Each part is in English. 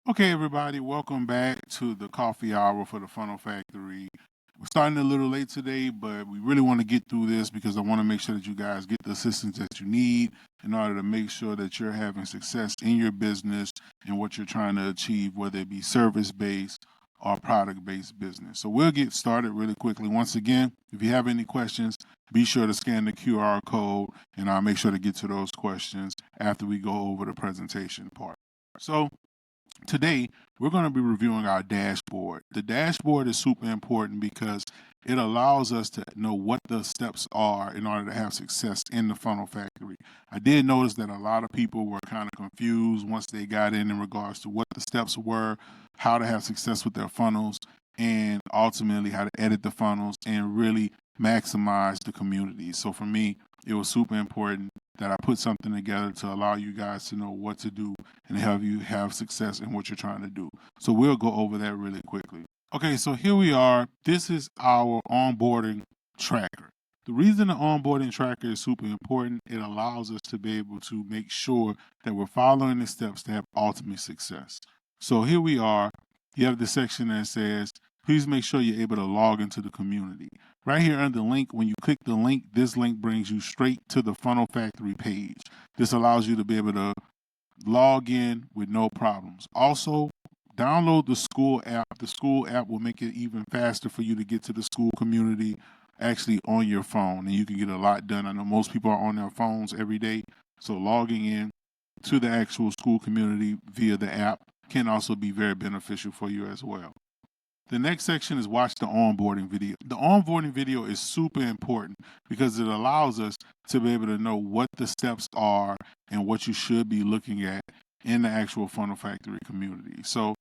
Okay, everybody, welcome back to the coffee hour for the Funnel Factory. We're starting a little late today, but we really want to get through this because I want to make sure that you guys get the assistance that you need in order to make sure that you're having success in your business and what you're trying to achieve, whether it be service-based or product-based business. So we'll get started really quickly. Once again, if you have any questions, be sure to scan the QR code and I'll make sure to get to those questions after we go over the presentation part. So today, we're going to be reviewing our dashboard. The dashboard is super important because it allows us to know what the steps are in order to have success in the Funnel Factory. I did notice that a lot of people were kind of confused once they got in regards to what the steps were, how to have success with their funnels, and ultimately how to edit the funnels and really maximize the community. So for me, it was super important that I put something together to allow you guys to know what to do and help you have success in what you're trying to do. So we'll go over that really quickly. Okay, so here we are. This is our onboarding tracker. The reason the onboarding tracker is super important, it allows us to be able to make sure that we're following the steps to have ultimate success. So here we are. You have the section that says, please make sure you're able to log into the community. Right here under the link, when you click the link, this link brings you straight to the Funnel Factory page. This allows you to be able to log in with no problems. Also, download the school app. The school app will make it even faster for you to get to the school community actually on your phone, and you can get a lot done. I know most people are on their phones every day, so logging in to the actual school community via the app can also be very beneficial for you as well. The next section is watch the onboarding video. The onboarding video is super important because it allows us to be able to know what the steps are and what you should be looking at in the actual Funnel Factory community. So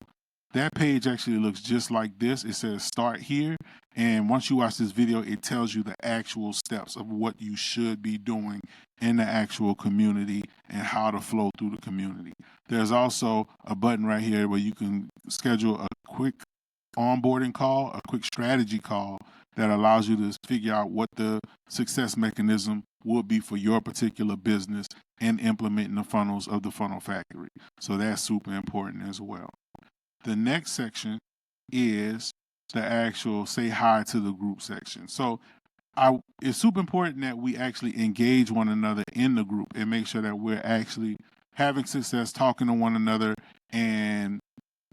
that page actually looks just like this. It says start here. And once you watch this video, it tells you the actual steps of what you should be doing in the actual community and how to flow through the community. There's also a button right here where you can schedule a quick onboarding call, a quick strategy call that allows you to figure out what the success mechanism will be for your particular business and implementing the funnels of the Funnel Factory. So that's super important as well. The next section is the actual say hi to the group section. So it's super important that we actually engage one another in the group and make sure that we're actually having success, talking to one another, and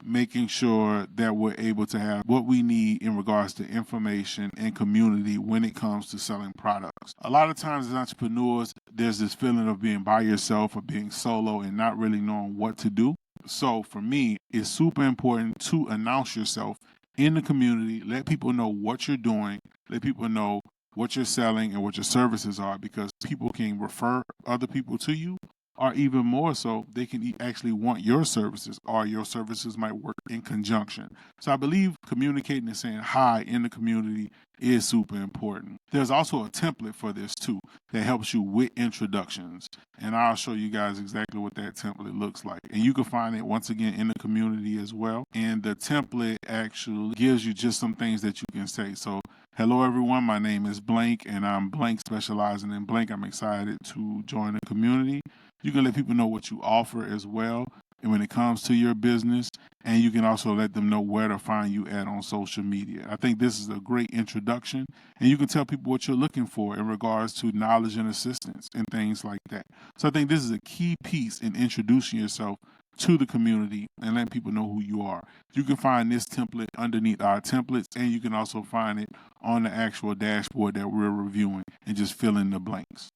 making sure that we're able to have what we need in regards to information and community when it comes to selling products. A lot of times as entrepreneurs, there's this feeling of being by yourself or being solo and not really knowing what to do. So for me, it's super important to announce yourself in the community, let people know what you're doing, let people know what you're selling and what your services are, because people can refer other people to you, or even more so, they can actually want your services, or your services might work in conjunction. So I believe communicating and saying hi in the community is super important. There's also a template for this too that helps you with introductions, and I'll show you guys exactly what that template looks like. And you can find it once again in the community as well. And the template actually gives you just some things that you can say. So, hello everyone, my name is Blank and I'm Blank specializing in blank. I'm excited to join the community. You can let people know what you offer as well, and when it comes to your business, and you can also let them know where to find you at on social media. I think this is a great introduction, and you can tell people what you're looking for in regards to knowledge and assistance and things like that. So I think this is a key piece in introducing yourself to the community and letting people know who you are. You can find this template underneath our templates, and you can also find it on the actual dashboard that we're reviewing and just fill in the blanks.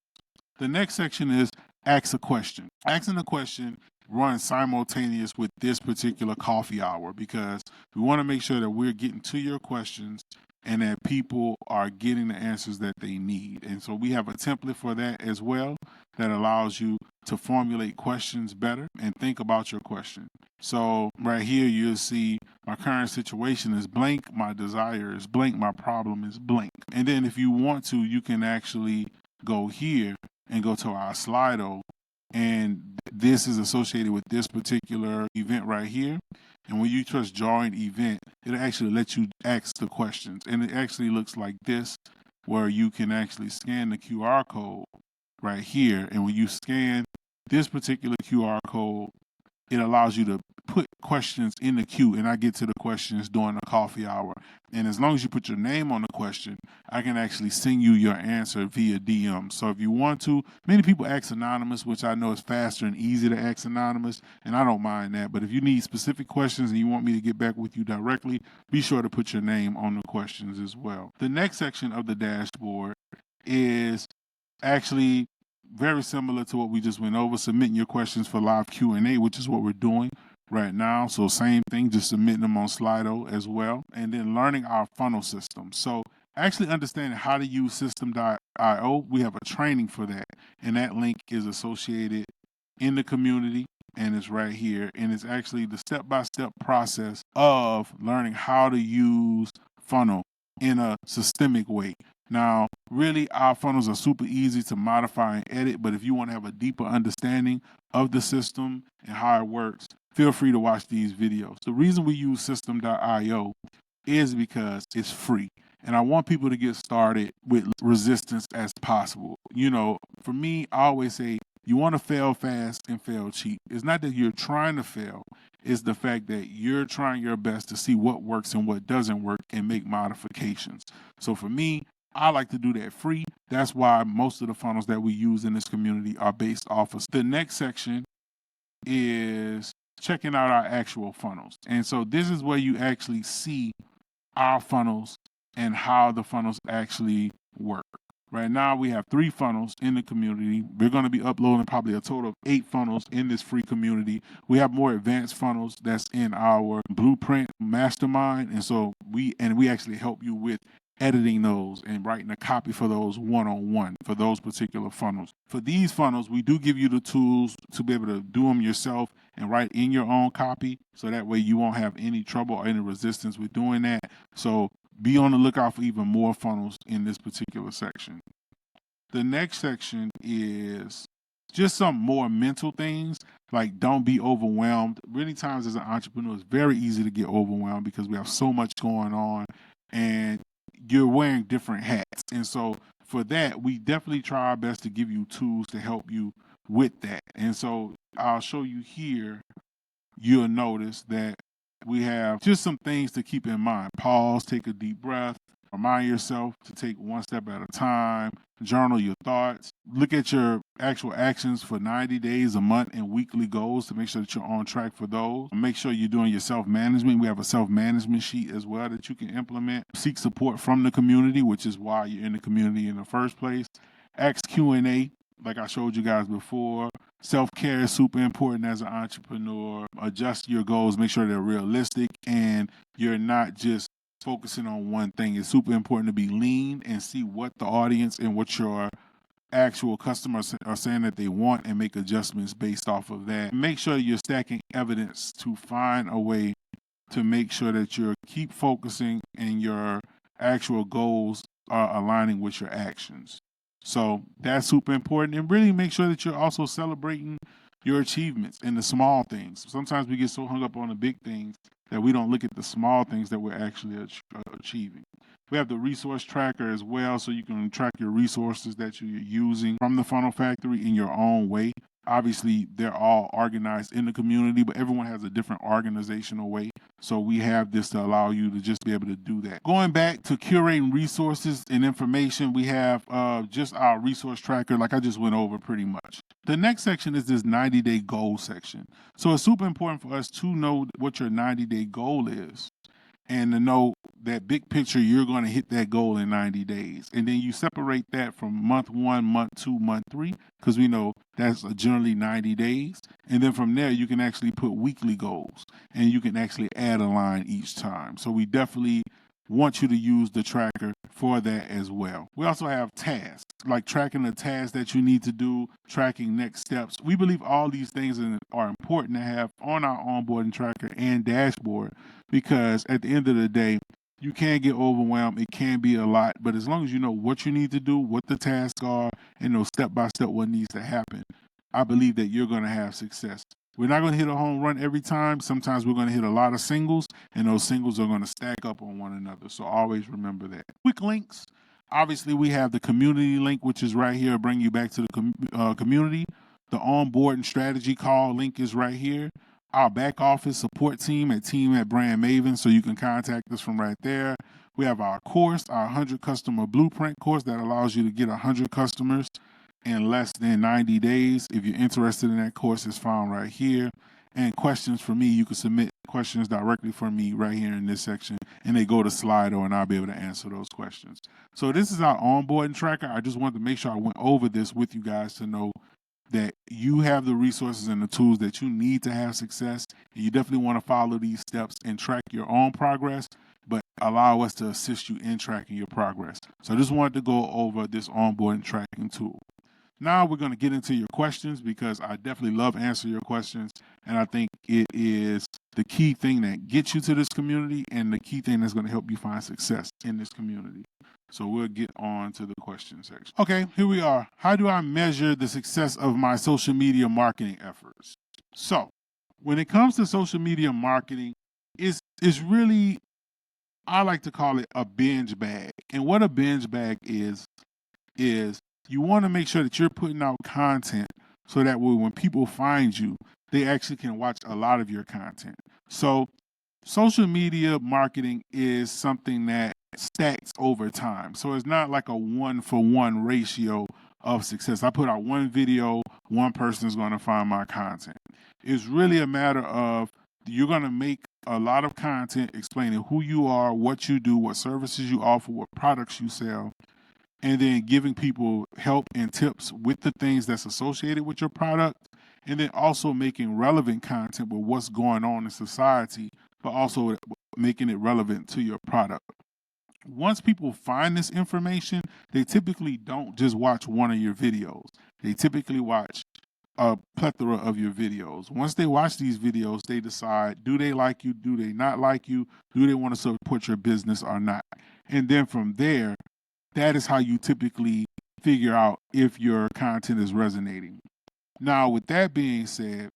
The next section is ask a question. Asking a question runs simultaneous with this particular coffee hour because we want to make sure that we're getting to your questions and that people are getting the answers that they need. And so we have a template for that as well that allows you to formulate questions better and think about your question. So right here, you'll see my current situation is blank, my desire is blank, my problem is blank. And then if you want to, you can actually go here and go to our Slido, and this is associated with this particular event right here. And when you press join event, it'll actually let you ask the questions. And it actually looks like this, where you can actually scan the QR code right here. And when you scan this particular QR code, it allows you to put questions in the queue, and I get to the questions during the coffee hour. And as long as you put your name on the question, I can actually send you your answer via DM. So if you want to, many people ask anonymous, which I know is faster and easier to ask anonymous, and I don't mind that. But if you need specific questions and you want me to get back with you directly, be sure to put your name on the questions as well. The next section of the dashboard is actually very similar to what we just went over, submitting your questions for live Q&A, which is what we're doing right now. So same thing, just submitting them on Slido as well. And then learning our funnel system. So actually understanding how to use system.io, we have a training for that. And that link is associated in the community, and it's right here. And it's actually the step-by-step process of learning how to use funnel in a systemic way. Now, really, our funnels are super easy to modify and edit, but if you want to have a deeper understanding of the system and how it works, feel free to watch these videos. The reason we use system.io is because it's free. And I want people to get started with resistance as possible. You know, for me, I always say, you want to fail fast and fail cheap. It's not that you're trying to fail. It's the fact that you're trying your best to see what works and what doesn't work and make modifications. So for me, I like to do that free. That's why most of the funnels that we use in this community are based off of. The next section is checking out our actual funnels. And so this is where you actually see our funnels and how the funnels actually work. Right now, we have 3 funnels in the community. We're going to be uploading probably a total of 8 funnels in this free community. We have more advanced funnels that's in our Blueprint Mastermind. And so we actually help you with editing those and writing a copy for those one-on-one for those particular funnels. For these funnels, we do give you the tools to be able to do them yourself and write in your own copy. So that way you won't have any trouble or any resistance with doing that. So be on the lookout for even more funnels in this particular section. The next section is just some more mental things, like don't be overwhelmed. Many times as an entrepreneur, it's very easy to get overwhelmed because we have so much going on and you're wearing different hats. And so for that, we definitely try our best to give you tools to help you with that. And so I'll show you here, you'll notice that we have just some things to keep in mind. Pause, take a deep breath, remind yourself to take one step at a time, journal your thoughts, look at your actual actions for 90 days, a month, and weekly goals to make sure that you're on track for those. Make sure you're doing your self-management. We have a self-management sheet as well that you can implement. Seek support from the community, which is why you're in the community in the first place. Ask Q&A, like I showed you guys before. Self-care is super important as an entrepreneur. Adjust your goals, make sure they're realistic, and you're not just focusing on one thing. It's super important to be lean and see what the audience and what your actual customers are saying that they want and make adjustments based off of that. Make sure you're stacking evidence to find a way to make sure that you keep focusing and your actual goals are aligning with your actions. So that's super important, and really make sure that you're also celebrating your achievements and the small things. Sometimes we get so hung up on the big things that we don't look at the small things that we're actually achieving. We have the resource tracker as well, so you can track your resources that you're using from the Funnel Factory in your own way. Obviously, they're all organized in the community, but everyone has a different organizational way. So we have this to allow you to just be able to do that. Going back to curating resources and information, we have just our resource tracker, like I just went over pretty much. The next section is this 90-day goal section. So it's super important for us to know what your 90-day goal is and to know that big picture, you're going to hit that goal in 90 days. And then you separate that from month 1, month 2, month 3, because we know that's generally 90 days. And then from there, you can actually put weekly goals and you can actually add a line each time. So we definitely want you to use the tracker for that as well. We also have tasks, like tracking the tasks that you need to do, tracking next steps. We believe all these things are important to have on our onboarding tracker and dashboard, because at the end of the day, you can get overwhelmed. It can be a lot, but as long as you know what you need to do, what the tasks are, and know step-by-step what needs to happen, I believe that you're going to have success. We're not going to hit a home run every time. Sometimes we're going to hit a lot of singles, and those singles are going to stack up on one another. So always remember that. Quick links. Obviously, we have the community link, which is right here, bring you back to the community. The onboarding strategy call link is right here. our back office support team at Brand Maven, so you can contact us from right there. We have our course, our 100 customer blueprint course that allows you to get 100 customers in less than 90 days. If you're interested in that course, it's found right here. And questions for me, you can submit questions directly for me right here in this section, and they go to Slido, and I'll be able to answer those questions. So this is our onboarding tracker. I just wanted to make sure I went over this with you guys to know that you have the resources and the tools that you need to have success. And you definitely want to follow these steps and track your own progress, but allow us to assist you in tracking your progress. So I just wanted to go over this onboarding tracking tool. Now we're going to get into your questions, because I definitely love answering your questions. And I think it is the key thing that gets you to this community, and the key thing that's going to help you find success in this community. So we'll get on to the question section. Okay, here we are. How do I measure the success of my social media marketing efforts? So when it comes to social media marketing, it's really, I like to call it a binge bag. And what a binge bag is you want to make sure that you're putting out content so that when people find you, they actually can watch a lot of your content. So social media marketing is something that stacks over time. So it's not like a 1-for-1 ratio of success. I put out one video, one person is going to find my content. It's really a matter of you're going to make a lot of content explaining who you are, what you do, what services you offer, what products you sell, and then giving people help and tips with the things that's associated with your product, and then also making relevant content with what's going on in society, but also making it relevant to your product. Once people find this information, they typically don't just watch one of your videos. They typically watch a plethora of your videos. Once they watch these videos, they decide, do they like you? Do they not like you? Do they want to support your business or not? And then from there, that is how you typically figure out if your content is resonating. Now, with that being said,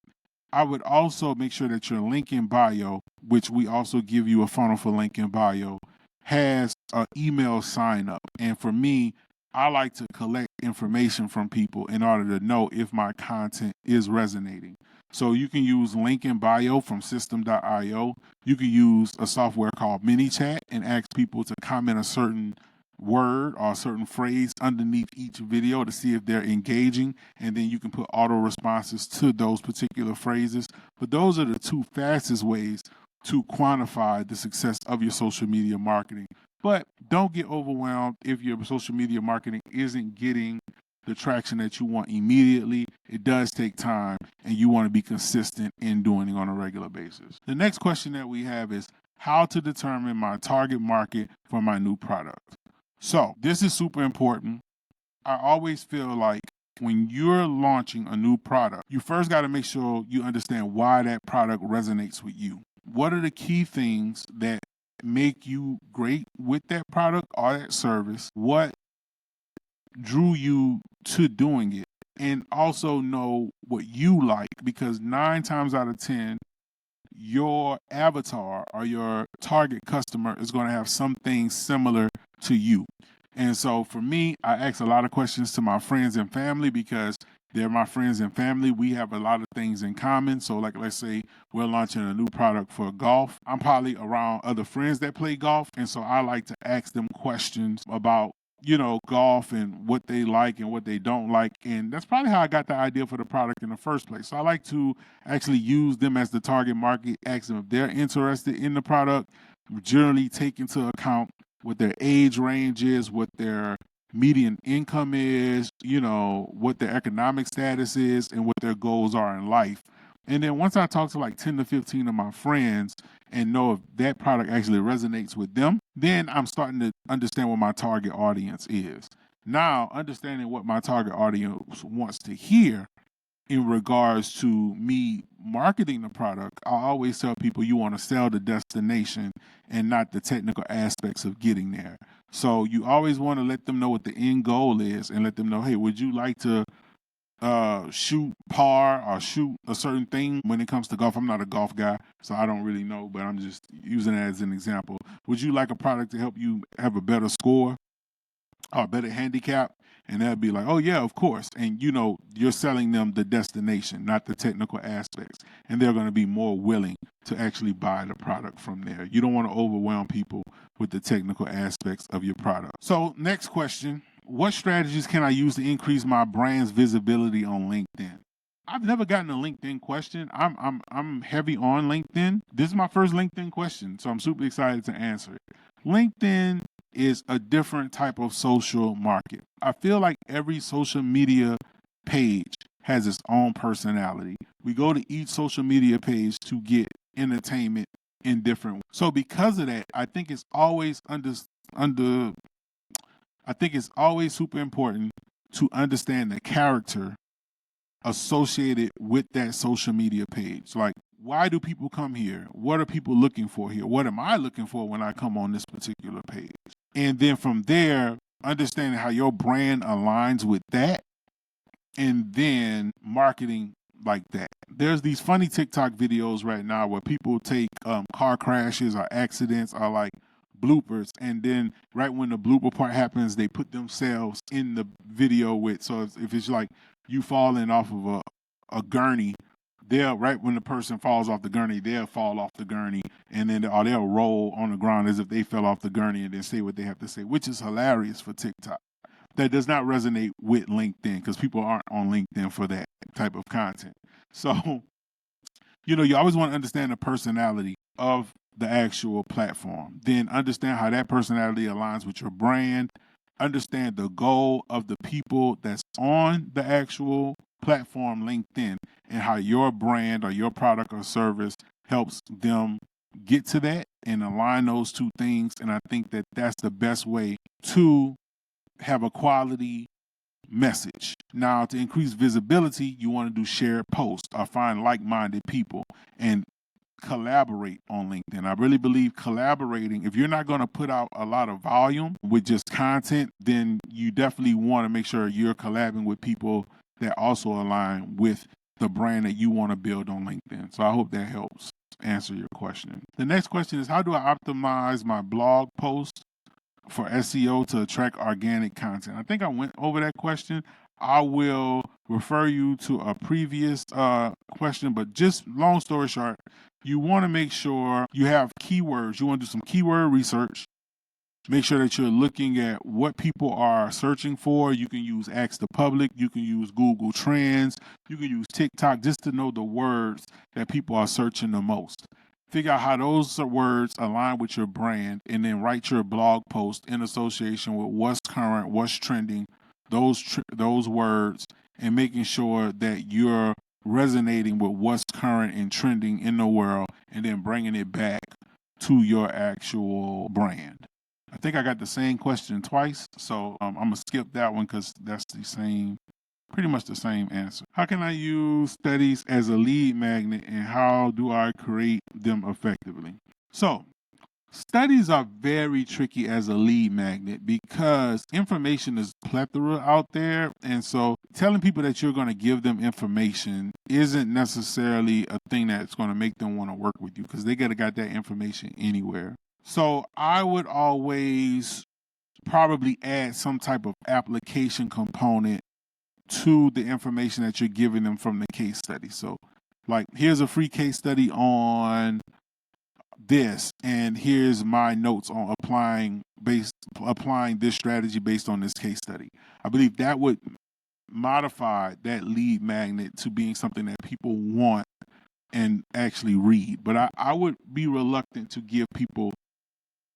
I would also make sure that your link in bio, which we also give you a funnel for link in bio, has an email sign up. And for me, I like to collect information from people in order to know if my content is resonating. So you can use link in bio from system.io. You can use a software called ManyChat and ask people to comment a certain word or a certain phrase underneath each video to see if they're engaging, and then you can put auto responses to those particular phrases. But those are the two fastest ways to quantify the success of your social media marketing. But don't get overwhelmed if your social media marketing isn't getting the traction that you want immediately. It does take time, and you want to be consistent in doing it on a regular basis. The next question that we have is how to determine my target market for my new product. So this is super important. I always feel like when you're launching a new product, you first got to make sure you understand why that product resonates with you. What are the key things that make you great with that product or that service? What drew you to doing it? And also know what you like, because 9 times out of 10, your avatar or your target customer is going to have something similar to you. And so for me, I ask a lot of questions to my friends and family, because they're my friends and family. We have a lot of things in common. So like, let's say we're launching a new product for golf. I'm probably around other friends that play golf. And so I like to ask them questions about, golf and what they like and what they don't like. And that's probably how I got the idea for the product in the first place. So I like to actually use them as the target market, ask them if they're interested in the product, generally take into account what their age range is, what their median income is, what their economic status is, and what their goals are in life. And then once I talk to like 10 to 15 of my friends and know if that product actually resonates with them, then I'm starting to understand what my target audience is. Now, understanding what my target audience wants to hear in regards to me marketing the product, I always tell people you want to sell the destination and not the technical aspects of getting there. So you always want to let them know what the end goal is and let them know, hey, would you like to shoot par or shoot a certain thing when it comes to golf? I'm not a golf guy, so I don't really know, but I'm just using it as an example. Would you like a product to help you have a better score or a better handicap? And they'll be like, oh yeah, of course. And you're selling them the destination, not the technical aspects. And they're going to be more willing to actually buy the product from there. You don't want to overwhelm people with the technical aspects of your product. So next question, what strategies can I use to increase my brand's visibility on LinkedIn? I've never gotten a LinkedIn question. I'm heavy on LinkedIn. This is my first LinkedIn question, so I'm super excited to answer it. LinkedIn is a different type of social market. I feel like every social media page has its own personality. We go to each social media page to get entertainment in different ways. So because of that, I think it's always super important to understand the character associated with that social media page. Like, why do people come here? What are people looking for here? What am I looking for when I come on this particular page? And then from there, understanding how your brand aligns with that, and then marketing like that. There's these funny TikTok videos right now where people take car crashes or accidents or like bloopers, and then right when the blooper part happens, they put themselves in the video with. So if it's like you falling off of a gurney, right when the person falls off the gurney, they'll fall off the gurney, and then they'll roll on the ground as if they fell off the gurney, and then say what they have to say, which is hilarious for TikTok. That does not resonate with LinkedIn because people aren't on LinkedIn for that type of content. So, you always want to understand the personality of the actual platform. Then understand how that personality aligns with your brand. Understand the goal of the people that's on the actual platform, LinkedIn, and how your brand or your product or service helps them get to that and align those two things. And I think that that's the best way to have a quality message. Now, to increase visibility, you want to do shared posts or find like-minded people and collaborate on LinkedIn. I really believe collaborating, if you're not going to put out a lot of volume with just content, then you definitely want to make sure you're collabing with people that also align with the brand that you want to build on LinkedIn. So I hope that helps answer your question. The next question is, how do I optimize my blog post for SEO to attract organic content? I think I went over that question. I will refer you to a previous question, but just long story short, you want to make sure you have keywords. You want to do some keyword research. Make sure that you're looking at what people are searching for. You can use Ask the Public. You can use Google Trends. You can use TikTok just to know the words that people are searching the most. Figure out how those words align with your brand, and then write your blog post in association with what's current, what's trending, those words, and making sure that you're resonating with what's current and trending in the world, and then bringing it back to your actual brand. I think I got the same question twice, so I'm going to skip that one because that's pretty much the same answer. How can I use studies as a lead magnet, and how do I create them effectively? So, studies are very tricky as a lead magnet because information is plethora out there. And so telling people that you're going to give them information isn't necessarily a thing that's going to make them want to work with you, because they got that information anywhere. So I would always probably add some type of application component to the information that you're giving them from the case study. So like, here's a free case study on this, and here's my notes on applying this strategy based on this case study. I believe that would modify that lead magnet to being something that people want and actually read. But I would be reluctant to give people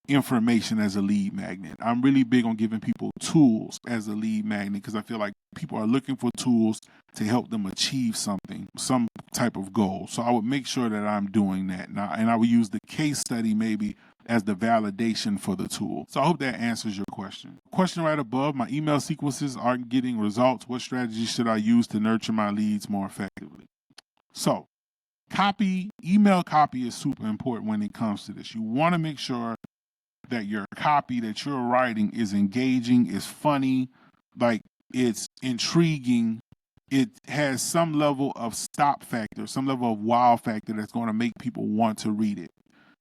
information as a lead magnet. I'm really big on giving people tools as a lead magnet, because I feel like people are looking for tools to help them achieve something, some type of goal. So I would make sure that I'm doing that now, and I would use the case study maybe as the validation for the tool. So I hope that answers your question. Question right above, my email sequences aren't getting results. What strategies should I use to nurture my leads more effectively? So email copy is super important when it comes to this. You want to make sure that your copy that you're writing is engaging, is funny, like it's intriguing. It has some level of stop factor, some level of wow factor that's going to make people want to read it.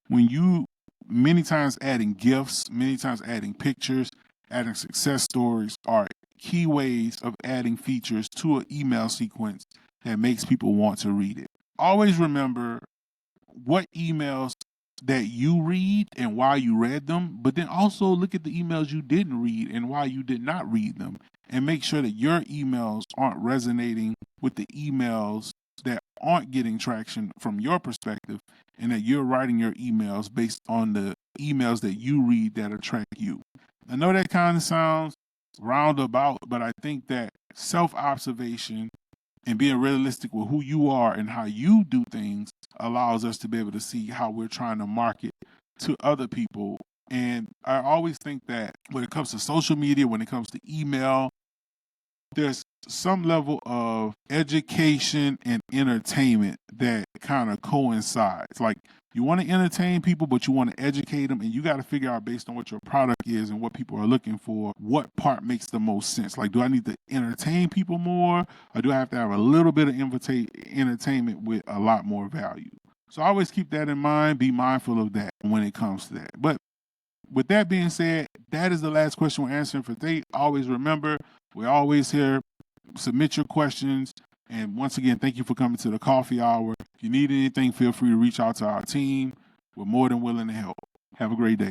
When you many times adding GIFs, many times adding pictures, adding success stories are key ways of adding features to an email sequence that makes people want to read it. Always remember what emails that you read and why you read them, but then also look at the emails you didn't read and why you did not read them, and make sure that your emails aren't resonating with the emails that aren't getting traction from your perspective, and that you're writing your emails based on the emails that you read that attract you. I know that kind of sounds roundabout, but I think that self-observation and being realistic with who you are and how you do things allows us to be able to see how we're trying to market to other people. And I always think that when it comes to social media, when it comes to email, there's some level of education and entertainment that kind of coincides. Like, you want to entertain people, but you want to educate them, and you got to figure out, based on what your product is and what people are looking for, what part makes the most sense. Like, do I need to entertain people more, or do I have to have a little bit of entertainment with a lot more value? So I always keep that in mind, be mindful of that when it comes to that. But with that being said, that is the last question we're answering for today. Always remember, we're always here. Submit your questions. And once again, thank you for coming to the coffee hour. If you need anything, feel free to reach out to our team. We're more than willing to help. Have a great day.